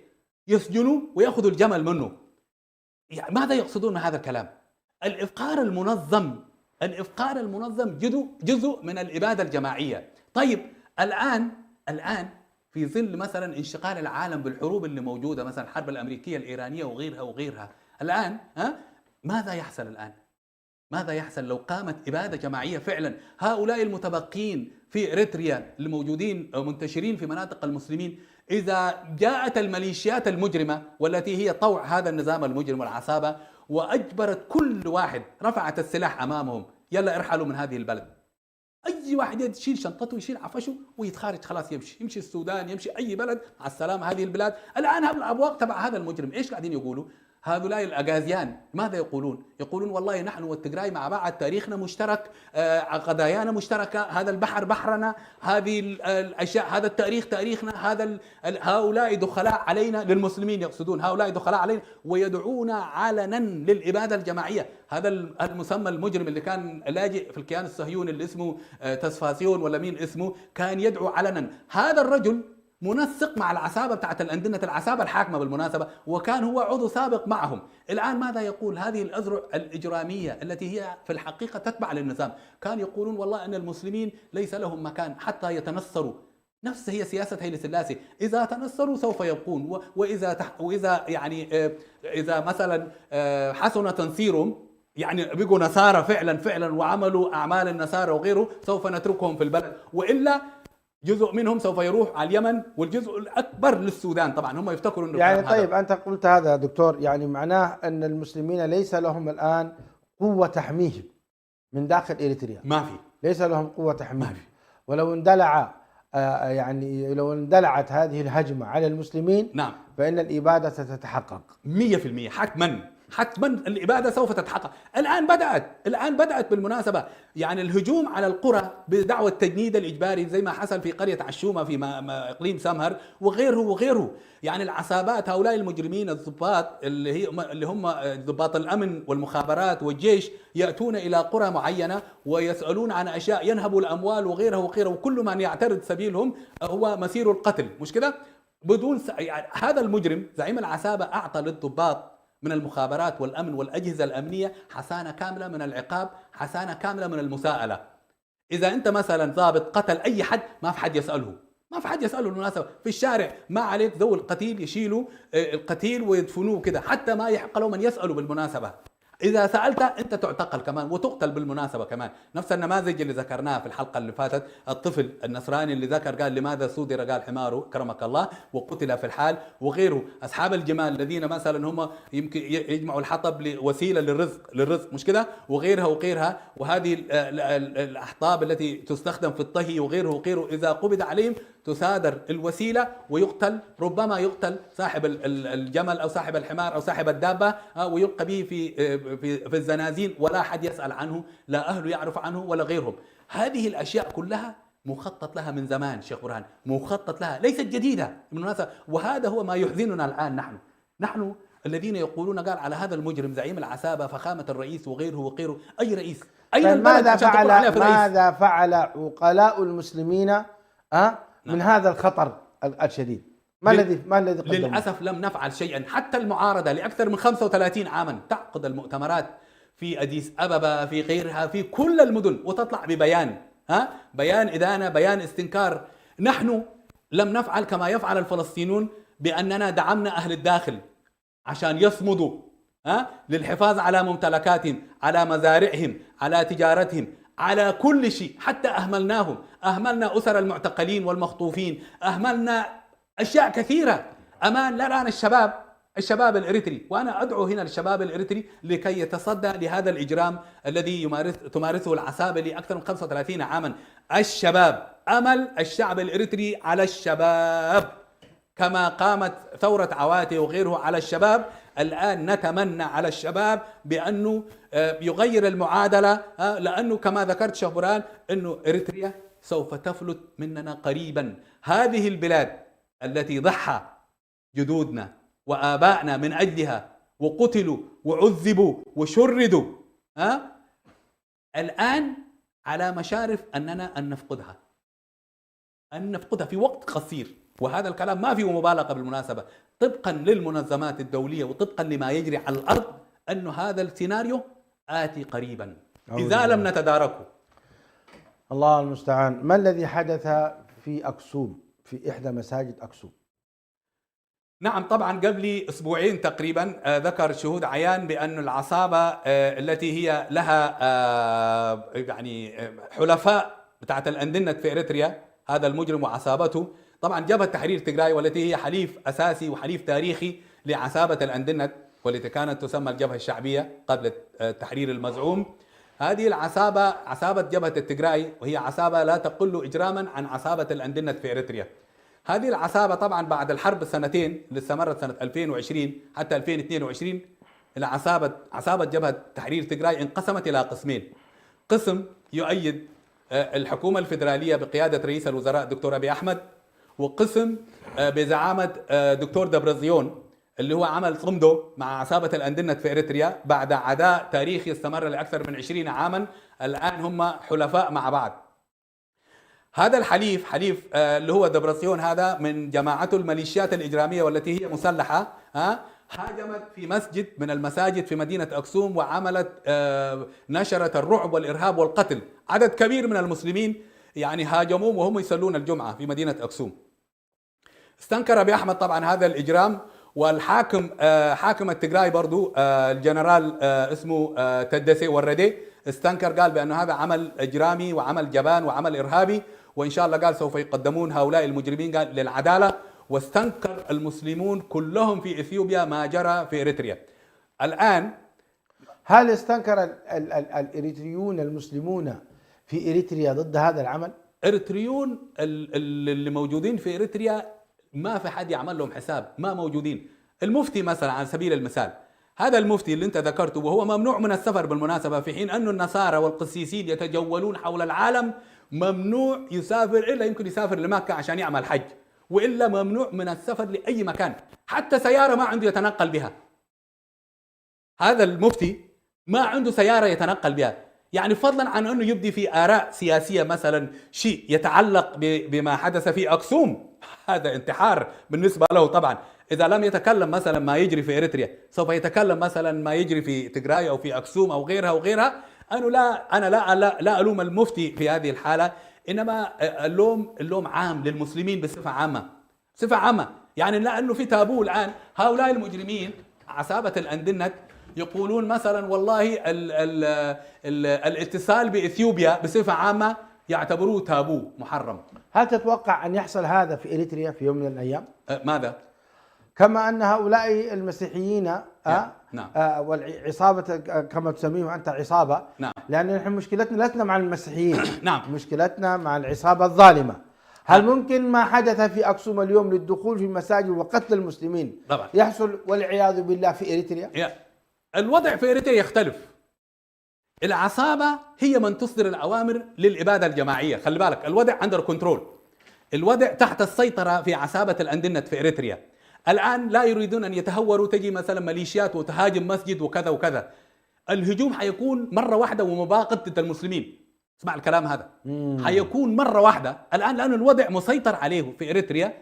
يسجنوا ويأخذوا الجمل منه. يعني ماذا يقصدون من هذا الكلام؟ الإفقار المنظم جزء من الإبادة الجماعية. طيب الآن في ظل مثلا انشغال العالم بالحروب اللي موجودة، مثلا الحرب الأمريكية الإيرانية وغيرها الآن، ماذا يحصل الآن؟ ماذا يحصل لو قامت إبادة جماعية فعلا؟ هؤلاء المتبقين في إريتريا الموجودين أو منتشرين في مناطق المسلمين، إذا جاءت الميليشيات المجرمة والتي هي طوع هذا النظام المجرم والعصابة وأجبرت كل واحد، رفعت السلاح أمامهم، يلا ارحلوا من هذه البلد، أي واحد يشيل شنطته يشيل عفشه ويتخارج خلاص، يمشي السودان، يمشي أي بلد، مع السلامة هذه البلاد. الآن الأبواق تبع هذا المجرم إيش قاعدين يقولوا؟ هؤلاء الأغازيان ماذا يقولون؟ يقولون والله نحن والتجراي مع بعض، تاريخنا مشترك، قضايانا مشتركة، هذا البحر بحرنا، هذه الأشياء، هذا التاريخ تاريخنا، هؤلاء دخلاء علينا، للمسلمين يقصدون، هؤلاء دخلاء علينا ويدعون علنا للإبادة الجماعية. هذا المسمى المجرم اللي كان لاجئ في الكيان الصهيوني اللي اسمه تسفاسيون ولا مين اسمه، كان يدعو علنا. هذا الرجل منسق مع العصابة بتاعت الأندنة، العصابة الحاكمة بالمناسبة، وكان هو عضو سابق معهم. الآن ماذا يقول؟ هذه الأذرع الإجرامية التي هي في الحقيقة تتبع للنظام، كان يقولون والله أن المسلمين ليس لهم مكان حتى يتنصروا. نفس هي سياسة هيلي سلاسي، إذا تنصروا سوف يبقون، وإذا يعني إذا مثلا حسن تنصيرهم، يعني بقوا نصارى فعلا وعملوا أعمال النصارى وغيره، سوف نتركهم في البلد، وإلا جزء منهم سوف يروح على اليمن والجزء الأكبر للسودان. طبعا هم يفتكروا أنه يعني طيب أنت قلت هذا يا دكتور، يعني معناه أن المسلمين ليس لهم الآن قوة تحميهم من داخل إريتريا، ما في، ليس لهم قوة تحميهم. ولو اندلع يعني لو اندلعت هذه الهجمة على المسلمين، نعم، فإن الإبادة ستتحقق 100%، حتما الإبادة سوف تتحقق. الآن بدأت بالمناسبة، يعني الهجوم على القرى بدعوى التجنيد الإجباري زي ما حصل في قرية عشومة في إقليم سمهر وغيره. يعني العصابات، هؤلاء المجرمين الضباط اللي هم ضباط الأمن والمخابرات والجيش، يأتون إلى قرى معينة ويسألون عن أشياء، ينهبوا الأموال وغيره، وكل من يعترض سبيلهم هو مسير القتل، مش كده؟ بدون يعني هذا المجرم زعيم العصابة أعطى للضباط من المخابرات والأمن والأجهزة الأمنية حصانة كاملة من العقاب، حصانة كاملة من المساءلة. إذا أنت مثلا ضابط قتل أي حد، ما في حد يسأله بالمناسبة في الشارع، ما عليك ذو القتيل يشيلوا القتيل ويدفنوه كده، حتى ما يحق له من يسأله بالمناسبة. إذا سألت أنت تعتقل كمان وتقتل بالمناسبة كمان. نفس النماذج اللي ذكرناها في الحلقة اللي فاتت، الطفل النصراني اللي ذكر قال لماذا صودر، قال حماره كرمك الله، وقتل في الحال، وغيره. أصحاب الجمال الذين مثلا هم يمكن يجمعوا الحطب لوسيلة للرزق مش كده، وغيرها، وهذه الأحطاب التي تستخدم في الطهي وغيره، إذا قبض عليهم تسادر الوسيلة ويقتل، ربما يقتل صاحب الجمل أو صاحب الحمار أو صاحب الدابة، ويلقى به في الزنازين، ولا حد يسأل عنه، لا أهله يعرف عنه ولا غيرهم. هذه الأشياء كلها مخطط لها من زمان شيخ برهان، مخطط لها، ليست جديدة بالمناسبة. وهذا هو ما يحزننا الآن، نحن الذين يقولون قال على هذا المجرم زعيم العصابة، فخامة الرئيس وغيره، أي رئيس؟ أين البلد؟ ماذا فعل عقلاء المسلمين من هذا الخطر الشديد؟ ما الذي قدمه؟ للأسف لم نفعل شيئا. حتى المعارضة لأكثر من 35 عاما تعقد المؤتمرات في أديس أبابا، في غيرها، في كل المدن، وتطلع ببيان، بيان إدانة، بيان استنكار. نحن لم نفعل كما يفعل الفلسطينيون، بأننا دعمنا أهل الداخل عشان يصمدوا للحفاظ على ممتلكاتهم، على مزارعهم، على تجارتهم، على كل شيء. حتى أهملنا أسر المعتقلين والمخطوفين، أهملنا أشياء كثيرة أمان. لا الآن الشباب الإريتري، وأنا أدعو هنا الشباب الإريتري لكي يتصدى لهذا الإجرام الذي تمارسه العصابة لأكثر من 35 عاما. الشباب، أمل الشعب الإريتري على الشباب، كما قامت ثورة عواتي وغيره على الشباب. الآن نتمنى على الشباب بأنه يغير المعادلة، لأنه كما ذكرت شيخ برهان أنه إريتريا سوف تفلت مننا قريبا. هذه البلاد التي ضحى جدودنا وآبائنا من أجلها وقتلوا وعذبوا وشردوا، الآن على مشارف أننا أن نفقدها في وقت قصير. وهذا الكلام ما فيه مبالغة بالمناسبة، طبقا للمنظمات الدولية وطبقا لما يجري على الأرض، أن هذا السيناريو آتي قريبا إذا لم نتداركه. الله المستعان. ما الذي حدث في أكسوم، في إحدى مساجد أكسوم؟ نعم، طبعا قبل أسبوعين تقريبا ذكر شهود عيان بأن العصابة التي هي لها يعني حلفاء بتاعت الأندنت في إريتريا، هذا المجرم وعصابته، طبعا جبهة تحرير تجراي والتي هي حليف أساسي وحليف تاريخي لعصابة الأندنت والتي كانت تسمى الجبهة الشعبية قبل التحرير المزعوم. هذه العصابة عصابة جبهة التجراي، وهي عصابة لا تقل إجراما عن عصابة الأندنت في إريتريا. هذه العصابة طبعا بعد الحرب السنتين اللي استمرت سنة 2020 حتى 2022، عصابة جبهة تحرير تجراي انقسمت إلى قسمين: قسم يؤيد الحكومة الفيدرالية بقيادة رئيس الوزراء دكتور أبي أحمد، وقسم بزعامة دكتور دبرزيون اللي هو عمل صمده مع عصابة الأندنت في إريتريا بعد عداء تاريخي استمر لأكثر من 20 عاما. الآن هم حلفاء مع بعض. هذا الحليف اللي هو دبرسيون، هذا من جماعته الميليشيات الإجرامية والتي هي مسلحة، هاجمت في مسجد من المساجد في مدينة أكسوم وعملت نشرت الرعب والإرهاب والقتل. عدد كبير من المسلمين يعني هاجموهم وهم يصلون الجمعة في مدينة أكسوم. استنكر أبي أحمد طبعا هذا الإجرام، والحاكم حاكم التجراي برضو الجنرال اسمه تدسي وردي استنكر، قال بأن هذا عمل إجرامي وعمل جبان وعمل إرهابي، وإن شاء الله قال سوف يقدمون هؤلاء المجرمين قال للعدالة. واستنكر المسلمون كلهم في إثيوبيا ما جرى في إريتريا. الآن هل استنكر الإريتريون المسلمون في إريتريا ضد هذا العمل؟ إريتريون اللي موجودين في إريتريا ما في حد يعمل لهم حساب، ما موجودين. المفتي مثلا على سبيل المثال، هذا المفتي اللي انت ذكرته وهو ممنوع من السفر بالمناسبة، في حين أن النصارى والقسيسين يتجولون حول العالم، ممنوع يسافر إلا يمكن يسافر لمكة عشان يعمل حج، وإلا ممنوع من السفر لأي مكان، حتى سيارة ما عنده يتنقل بها. هذا المفتي ما عنده سيارة يتنقل بها، يعني فضلا عن أنه يبدي في آراء سياسية مثلا شيء يتعلق بما حدث في أكسوم، هذا انتحار بالنسبة له. طبعا إذا لم يتكلم مثلا ما يجري في إريتريا، سوف يتكلم مثلا ما يجري في تجراي أو في أكسوم أو غيرها. أنا لا ألوم المفتي في هذه الحالة، إنما اللوم عام للمسلمين بصفة عامة. يعني لأنه في تابو الآن، هؤلاء المجرمين عصابة الأندنت يقولون مثلا والله الاتصال بإثيوبيا بصفة عامة يعتبروه تابو محرم. هل تتوقع أن يحصل هذا في إريتريا في يوم من الأيام؟ ماذا؟ كما أن هؤلاء المسيحيين نعم. والعصابة كما تسميهم أنت عصابة، نعم. لأن نحن مشكلتنا لسنا مع المسيحيين نعم. مشكلتنا مع العصابة الظالمة. هل ممكن ما حدث في أكسوم اليوم للدخول في المساجد وقتل المسلمين طبعا يحصل والعياذ بالله في إريتريا؟ الوضع في إريتريا يختلف. العصابة هي من تصدر الأوامر للإبادة الجماعية. خلي بالك، الوضع أندر كنترول، الوضع تحت السيطرة في عصابة الأندنت في إريتريا. الآن لا يريدون أن يتهوروا، تجي مثلا ميليشيات وتهاجم مسجد وكذا. الهجوم حيكون مرة واحدة ومباغت ضد المسلمين. اسمع الكلام هذا، حيكون مرة واحدة الآن، لأن الوضع مسيطر عليه في إريتريا.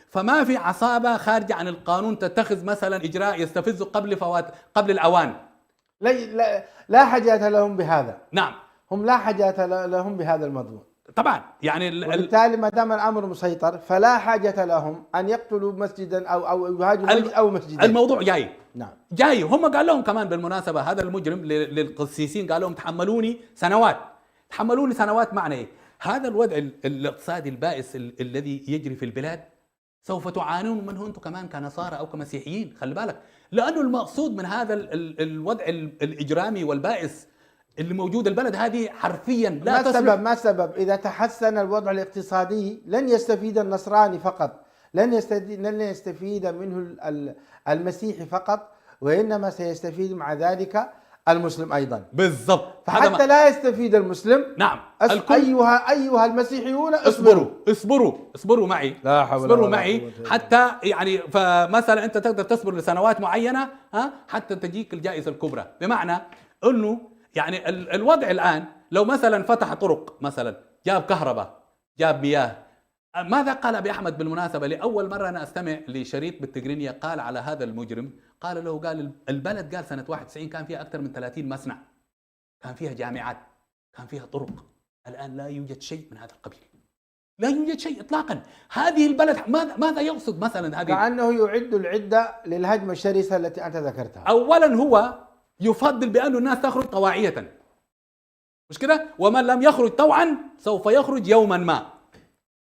فما في عصابة خارجة عن القانون تتخذ مثلا إجراء يستفز قبل الأوان. لا حاجة لهم بهذا. نعم، هم لا حاجة لهم بهذا المضمون طبعا. يعني وبالتالي ما دام الامر مسيطر فلا حاجه لهم ان يقتلوا مسجدا او يهاجموا مسجد او مسجدين. الموضوع جاي.. نعم، جاي. هم قال لهم كمان بالمناسبه، هذا المجرم للقسيسين قال لهم تحملوني سنوات. معنى ايه؟ هذا الوضع الاقتصادي البائس الذي يجري في البلاد سوف تعانون منه انتم كمان كنصارى او كمسيحيين. خلي بالك، لانه المقصود من هذا الوضع الاجرامي والبائس اللي موجود البلد هذه حرفيا لا تصلح. ما السبب؟ إذا تحسن الوضع الاقتصادي لن يستفيد النصراني فقط، لن يستفيد منه المسيحي فقط، وإنما سيستفيد مع ذلك المسلم أيضا. بالضبط. فحتى لا يستفيد المسلم. نعم. أيها المسيحيون اصبروا معي. لا حول اصبروا ولا معي قوة إلا حتى يعني فمثلا انت تقدر تصبر لسنوات معينه حتى تجيك الجائزه الكبرى. بمعنى انه يعني الوضع الان لو مثلا فتح طرق، مثلا جاب كهرباء، جاب مياه. ماذا قال ابي احمد بالمناسبه؟ لاول مره انا استمع لشريط بالتجرينيه قال على هذا المجرم، قال البلد قال سنه 91 كان فيها اكثر من 30 مصنع، كان فيها جامعات، كان فيها طرق. الان لا يوجد شيء من هذا القبيل، لا يوجد شيء اطلاقا. هذه البلد ماذا يقصد مثلا؟ هذه كأنه يعد العدة للهجمة الشرسة التي أنت ذكرتها. اولا هو يفضل بأن الناس تخرج طواعية، مش كده؟ ومن لم يخرج طوعا سوف يخرج يوما ما.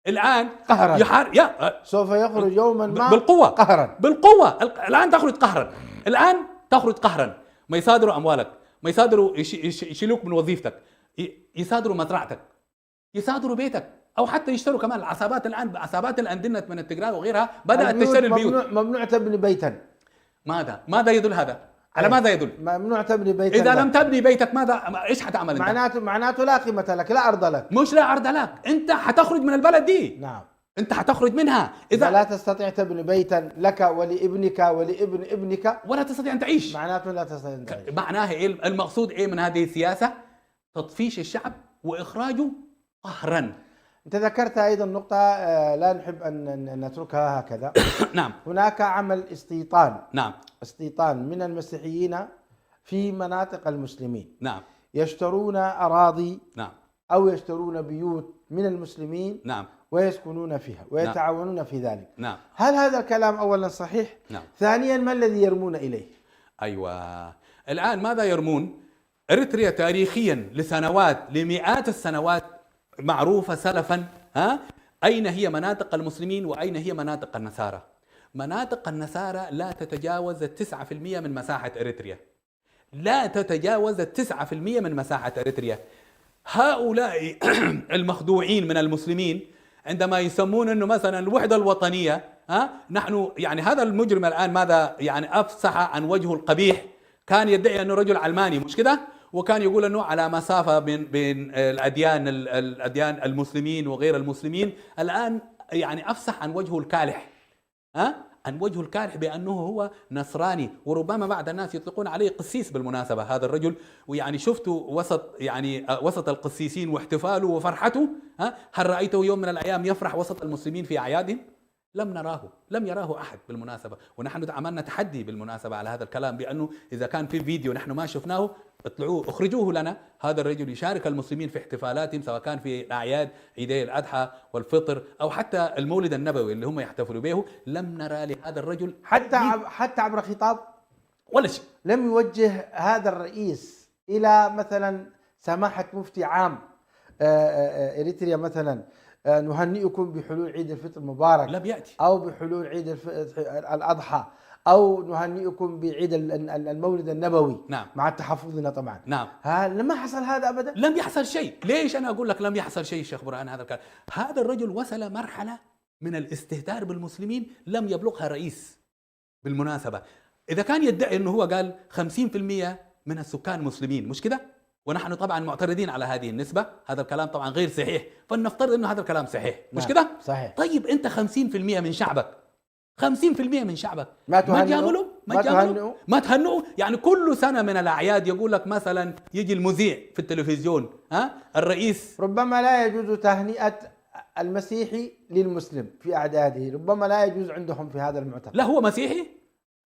الآن قهرا سوف يخرج يوما ما بالقوة، قهرا. الآن تخرج قهرا، الآن تخرج قهرا. ما يصادروا أموالك، ما يصادروا يشيلوك من وظيفتك، يصادروا مزرعتك، يصادروا بيتك، أو حتى يشتروا كمان العصابات. الآن عصابات الأندنة من التجار وغيرها بدأت تشتري البيوت. ممنوع تبني بيتا. ماذا يدل هذا؟ على ماذا يدل؟ ممنوع تبني بيتا. إذا لم تبني بيتك ايش حتعمل انت؟ معناته لا قيمة لك، لا أرض لك. مش لا أرض لك، انت حتخرج من البلد دي. نعم. انت حتخرج منها إذا لا تستطيع تبني بيتا لك ولابنك ولابن ابنك، ولا تستطيع ان تعيش. معناته لا تستطيع ان تعيش. معناها ايه؟ المقصود ايه من هذه السياسة؟ تطفيش الشعب واخراجه قهرا. انت ذكرت ايضا نقطة لا نحب ان نتركها هكذا. نعم. هناك عمل استيطان. نعم. استيطان من المسيحيين في مناطق المسلمين. نعم. يشترون أراضي. نعم. أو يشترون بيوت من المسلمين. نعم. ويسكنون فيها ويتعاونون نعم. في ذلك. نعم. هل هذا الكلام أولا صحيح؟ نعم. ثانيا ما الذي يرمون إليه؟ أيوة، الآن ماذا يرمون؟ إريتريا تاريخيا لسنوات، لمئات السنوات معروفة سلفا أين هي مناطق المسلمين وأين هي مناطق النصارى. مناطق النصارى لا تتجاوز 9% من مساحة إريتريا، لا تتجاوز 9% من مساحة إريتريا. هؤلاء المخدوعين من المسلمين عندما يسمون أنه مثلا الوحدة الوطنية، نحن يعني هذا المجرم الآن ماذا يعني أفصح عن وجهه القبيح، كان يدعي أنه رجل علماني، مش كده؟ وكان يقول أنه على مسافة بين الأديان المسلمين وغير المسلمين. الآن يعني أفصح عن وجهه الكالح، عن وجهه الكالح بأنه هو نصراني، وربما بعض الناس يطلقون عليه قسيس بالمناسبة هذا الرجل. ويعني شفته وسط القسيسين واحتفاله وفرحته. هل رأيته يوم من الأيام يفرح وسط المسلمين في أعيادهم؟ لم يراه أحد بالمناسبة. ونحن عملنا تحدي بالمناسبة على هذا الكلام، بأنه إذا كان في فيديو نحن ما شفناه اطلعوه اخرجوه لنا. هذا الرجل يشارك المسلمين في احتفالاتهم، سواء كان في الأعياد عيدي الأضحى والفطر أو حتى المولد النبوي اللي هم يحتفلوا به. لم نرى لهذا الرجل حتى عبر خطاب ولا شيء. لم يوجه هذا الرئيس إلى مثلا سماحة مفتي عام إريتريا مثلا نهنئكم بحلول عيد الفطر المبارك، لم يأتي. أو بحلول عيد الأضحى، أو نهنئكم بعيد المولد النبوي. نعم. مع تحفظنا طبعا. نعم. لما حصل هذا أبدا، لم يحصل شيء. ليش أنا أقول لك لم يحصل شيء شيخ برهان؟ هذا الكلام، هذا الرجل وصل مرحلة من الاستهتار بالمسلمين لم يبلغها رئيس بالمناسبة. إذا كان يدعي أنه هو قال 50% من السكان مسلمين، مش كده؟ ونحن طبعا معترضين على هذه النسبة، هذا الكلام طبعا غير صحيح، فلنفترض أنه هذا الكلام صحيح، مش كده؟ صحيح. طيب أنت 50% من شعبك، 50% من شعبك ما تهنئوا. يعني كل سنة من الأعياد يقول لك مثلا يجي المذيع في التلفزيون الرئيس. ربما لا يجوز تهنئة المسيحي للمسلم في أعياده، ربما لا يجوز عندهم في هذا المعتقد. لا هو مسيحي،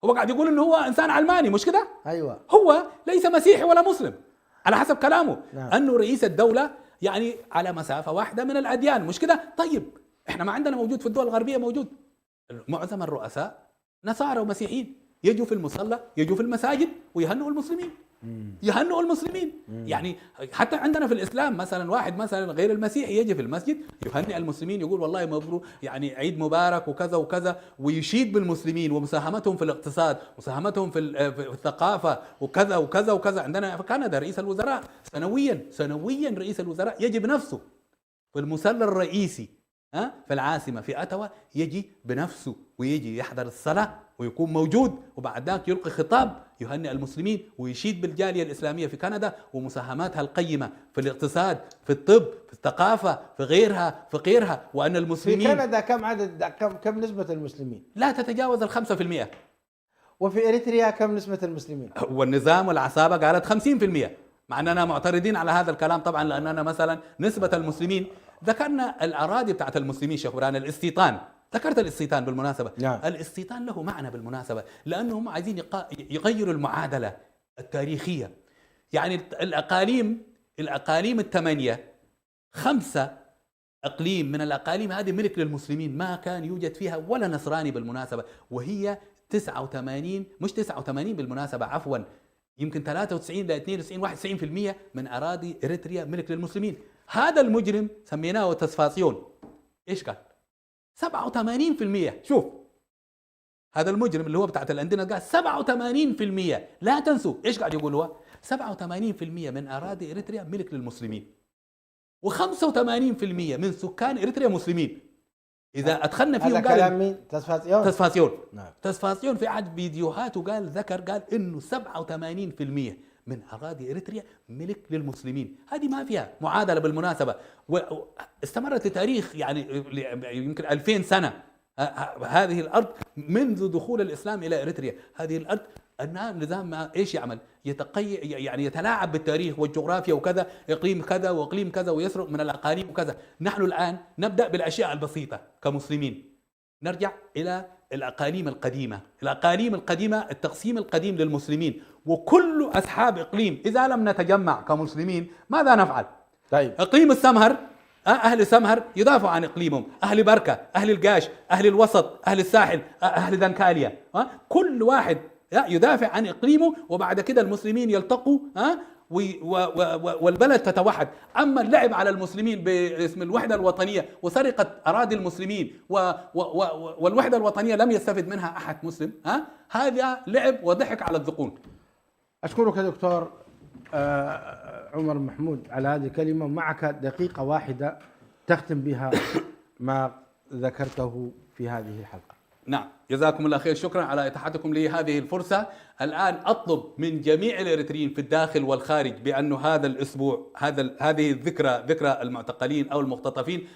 هو قاعد يقول انه هو انسان علماني، مش كده؟ ايوه. هو ليس مسيحي ولا مسلم على حسب كلامه. نعم. انه رئيس الدولة يعني على مسافة واحدة من الأديان، مش كده؟ طيب احنا ما عندنا موجود في الدول الغربية، موجود معظم الرؤساء نصارى ومسيحيين، يجوا في المصلى، يجوا في المساجد ويهنئوا المسلمين. يهنئوا المسلمين. يعني حتى عندنا في الإسلام مثلا واحد مثلا غير المسيحي يجي في المسجد يهنئ المسلمين، يقول والله مبروك يعني عيد مبارك وكذا وكذا، ويشيد بالمسلمين ومساهمتهم في الاقتصاد، مساهمتهم في الثقافة وكذا وكذا وكذا. عندنا في كندا رئيس الوزراء سنويا رئيس الوزراء يجي بنفسه في المصلى الرئيسي في العاصمة في أتوا، يجي بنفسه ويجي يحضر الصلاة ويكون موجود، وبعد ذاك يلقي خطاب يهنئ المسلمين ويشيد بالجالية الإسلامية في كندا ومساهماتها القيمة في الاقتصاد، في الطب، في الثقافة، في غيرها، وأن في المسلمين كندا كم نسبة المسلمين؟ لا تتجاوز 5%. وفي إريتريا كم نسبة المسلمين؟ والنظام والعصابة قالت 50%، مع أننا معترضين على هذا الكلام طبعا، لأننا مثلا نسبة المسلمين ذكرنا الأراضي بتاعت المسلمين شيخ برهان، الاستيطان، ذكرت الاستيطان بالمناسبة. نعم. الاستيطان له معنى بالمناسبة، لأنهم عايزين يغيروا المعادلة التاريخية. يعني الأقاليم الثمانية، 5 أقليم من الأقاليم هذه ملك للمسلمين، ما كان يوجد فيها ولا نصراني بالمناسبة، وهي 89 مش 89 بالمناسبة عفوا، يمكن 93 ل 92 91% من أراضي إريتريا ملك للمسلمين. هذا المجرم سميناه تسفاسيون، إيش قال؟ 87%. شوف هذا المجرم اللي هو بتاعت الأندنة قال 87%. لا تنسوا إيش قاعد يقول هو؟ 87% من أراضي إريتريا ملك للمسلمين، و85% من سكان إريتريا مسلمين. إذا أدخلنا فيهم هذا كلام مين؟ تسفاسيون. نعم. تسفاسيون في أحد فيديوهاته قال إنه 87% من أراضي إريتريا ملك للمسلمين. هذه ما فيها معادلة بالمناسبة، واستمرت لتاريخ يعني يمكن 2000 سنة. هذه الأرض منذ دخول الإسلام إلى إريتريا، هذه الأرض النظام ايش يعمل؟ يعني يتلاعب بالتاريخ والجغرافيا وكذا، اقليم كذا واقليم كذا، ويسرق من الاقاليم وكذا. نحن الان نبدا بالاشياء البسيطه كمسلمين، نرجع الى الاقاليم القديمه. الاقاليم القديمه، التقسيم القديم للمسلمين، وكل اصحاب اقليم اذا لم نتجمع كمسلمين ماذا نفعل؟ طيب اقليم السمهر، اهل سمهر يدافعوا عن اقليمهم، اهل بركه، اهل القاش، اهل الوسط، اهل الساحل، اهل ذنكاليا، كل واحد يدافع عن اقليمه، وبعد كده المسلمين يلتقوا والبلد تتوحد. اما اللعب على المسلمين باسم الوحده الوطنيه وسرقه اراضي المسلمين والوحده الوطنيه لم يستفد منها احد مسلم، هذا لعب وضحك على الذقون. أشكرك دكتور عمر محمود على هذه الكلمة. معك دقيقة واحدة تختم بها ما ذكرته في هذه الحلقة. نعم، جزاكم الله خير، شكرا على إتاحتكم لي هذه الفرصة. الآن أطلب من جميع الإريتريين في الداخل والخارج بأن هذا الأسبوع، هذه ذكرى المعتقلين أو المختطفين،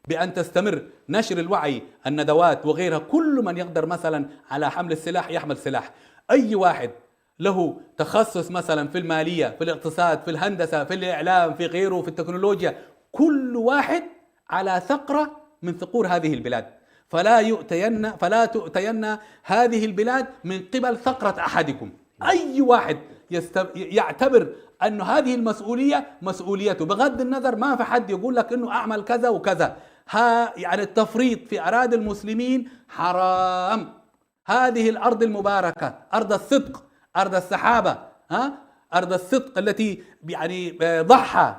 بأن تستمر نشر الوعي، الندوات وغيرها. كل من يقدر مثلا على حمل السلاح يحمل سلاح. أي واحد له تخصص مثلا في المالية، في الاقتصاد، في الهندسة، في الإعلام، في غيره، في التكنولوجيا، كل واحد على ثغرة من ثغور هذه البلاد. فلا تؤتين هذه البلاد من قبل ثغرة أحدكم. أي واحد يعتبر أن هذه المسؤولية مسؤوليته، بغض النظر ما في حد يقول لك أنه أعمل كذا وكذا. يعني التفريط في أراضي المسلمين حرام. هذه الأرض المباركة، أرض الصدق، أرض السحابة، أرض الصدق التي يعني ضحى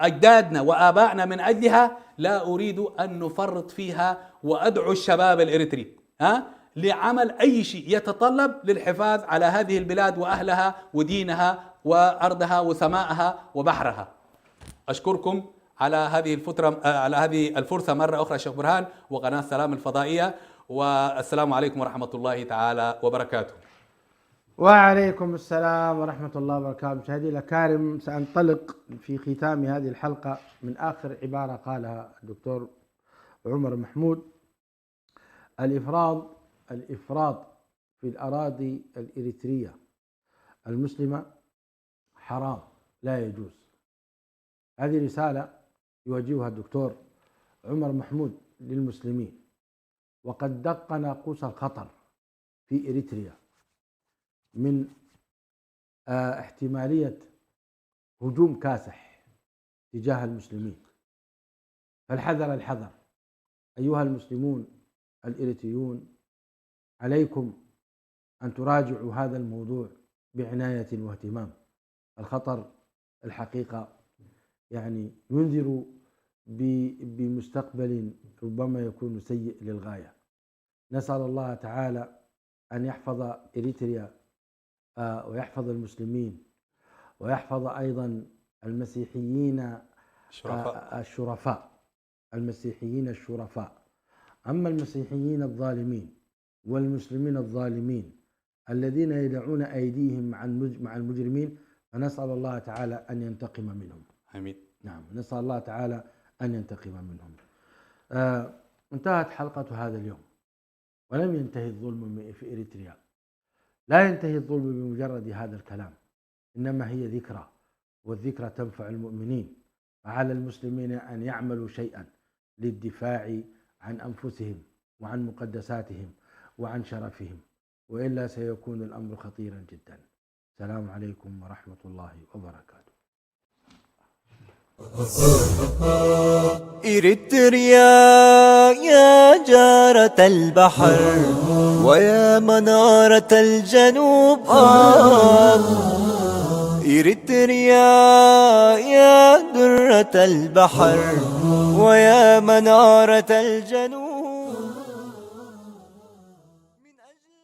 أجدادنا وآبائنا من أجلها، لا أريد أن نفرط فيها. وأدعو الشباب الإريتري لعمل أي شيء يتطلب للحفاظ على هذه البلاد وأهلها ودينها وأرضها وسمائها وبحرها. أشكركم على هذه الفرصة مرة أخرى شيخ برهان وقناة سلام الفضائية، والسلام عليكم ورحمة الله تعالى وبركاته. وعليكم السلام ورحمة الله وبركاته. مشاهدي الأكارم، سأنطلق في ختام هذه الحلقة من آخر عبارة قالها الدكتور عمر محمود: الإفراط في الأراضي الإريترية المسلمة حرام، لا يجوز. هذه رسالة يوجهها الدكتور عمر محمود للمسلمين، وقد دق ناقوس الخطر في إريتريا من احتمالية هجوم كاسح تجاه المسلمين. فالحذر أيها المسلمون الإريتريون، عليكم أن تراجعوا هذا الموضوع بعناية واهتمام. الخطر الحقيقة يعني ينذر بمستقبل ربما يكون سيء للغاية. نسأل الله تعالى أن يحفظ إريتريا ويحفظ المسلمين، ويحفظ أيضا المسيحيين الشرفاء. أما المسيحيين الظالمين والمسلمين الظالمين الذين يدعون أيديهم مع المجرمين، فنسأل الله تعالى أن ينتقم منهم. آمين. نعم، نسأل الله تعالى أن ينتقم منهم. انتهت حلقة هذا اليوم، ولم ينتهي الظلم في إريتريا. لا ينتهي الظلم بمجرد هذا الكلام، إنما هي ذكرى، والذكرى تنفع المؤمنين. فعلى المسلمين أن يعملوا شيئا للدفاع عن أنفسهم وعن مقدساتهم وعن شرفهم، وإلا سيكون الأمر خطيرا جدا. السلام عليكم ورحمة الله وبركاته. إريتريا يا جارة البحر ويا منارة الجنوب، إريتريا يا درة البحر ويا منارة الجنوب. من أجل